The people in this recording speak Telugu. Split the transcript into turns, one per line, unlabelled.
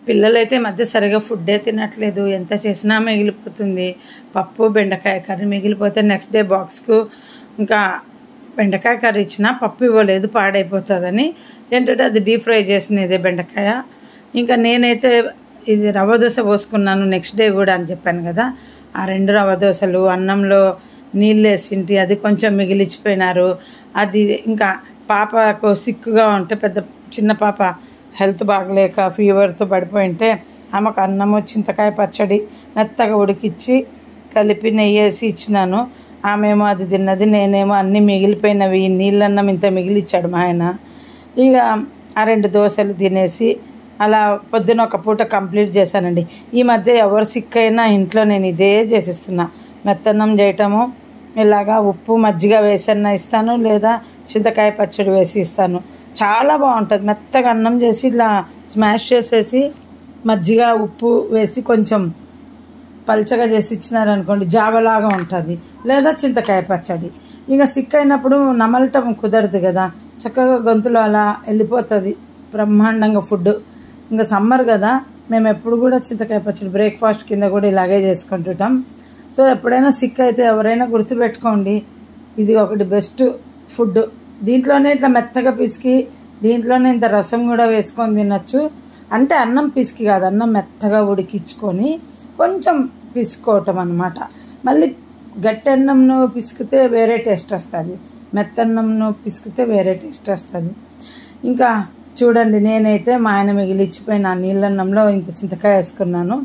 పిల్లలైతే ఈ మధ్య సరిగా ఫుడ్డే తినట్లేదు. ఎంత చేసినా మిగిలిపోతుంది. పప్పు బెండకాయ కర్రీ మిగిలిపోతే నెక్స్ట్ డే బాక్స్కు ఇంకా బెండకాయ కర్రీ ఇచ్చినా పప్పు ఇవ్వలేదు, పాడైపోతుందని ఏంటంటే అది డీప్ ఫ్రై చేసినదే బెండకాయ. ఇంకా నేనైతే ఇది రవ్వ దోశ పోసుకున్నాను నెక్స్ట్ డే కూడా అని చెప్పాను కదా. ఆ 2 రవ్వ దోశలు అన్నంలో నీళ్ళు వేసింటి, అది కొంచెం మిగిలిచిపోయినారు. అది ఇంకా పాపకు సిక్కుగా ఉంటే, చిన్న పాప హెల్త్ బాగలేక ఫీవర్తో పడిపోయింటే ఆమెకు అన్నము చింతకాయ పచ్చడి మెత్తగా ఉడికిచ్చి కలిపి నెయ్యి వేసి ఇచ్చినాను. ఆమెమో అది తిన్నది, నేనేమో అన్నీ మిగిలిపోయినవి నీళ్ళన్నం ఇంత మిగిలిచ్చాడు మా ఆయన. ఇక ఆ 2 దోశలు తినేసి అలా పొద్దున ఒక పూట కంప్లీట్ చేశానండి. ఈ మధ్య ఎవరు సిక్ అయినా ఇంట్లో నేను ఇదే చేసిస్తున్నా. మెత్తన్నం చేయటము, ఇలాగా ఉప్పు మజ్జిగ వేసన్న ఇస్తాను, లేదా చింతకాయ పచ్చడి వేసి ఇస్తాను. చాలా బాగుంటుంది. మెత్తగా అన్నం చేసి ఇలా స్మాష్ చేసేసి మజ్జిగ ఉప్పు వేసి కొంచెం పల్చగా చేసి ఇచ్చినారనుకోండి, జావలాగా ఉంటుంది. లేదా చింతకాయ పచ్చడి. ఇక సిక్ అయినప్పుడు నమలటం కుదరదు కదా, చక్కగా గొంతులో అలా వెళ్ళిపోతుంది బ్రహ్మాండంగా ఫుడ్. ఇంకా సమ్మర్ కదా, మేము ఎప్పుడు కూడా చింతకాయ పచ్చడి బ్రేక్ఫాస్ట్ కింద కూడా ఇలాగే చేసుకుంటుంటాం. సో ఎప్పుడైనా సిక్ అయితే ఎవరైనా గుర్తుపెట్టుకోండి, ఇది ఒకటి బెస్ట్ ఫుడ్. దీంట్లోనే ఇట్లా మెత్తగా పిసికి దీంట్లోనే ఇంత రసం కూడా వేసుకొని తినచ్చు. అంటే అన్నం పిసికి కాదు, అన్నం మెత్తగా ఉడికించుకొని కొంచెం పిసుకోవటం అన్నమాట. మళ్ళీ గట్టి అన్నంను పిసికితే వేరే టేస్ట్ వస్తుంది, మెత్తన్నంను పిసికితే వేరే టేస్ట్ వస్తుంది. ఇంకా చూడండి, నేనైతే మా ఆయన మిగిలిచ్చిపోయిన నీళ్ళన్నంలో ఇంత చింతకాయ వేసుకున్నాను.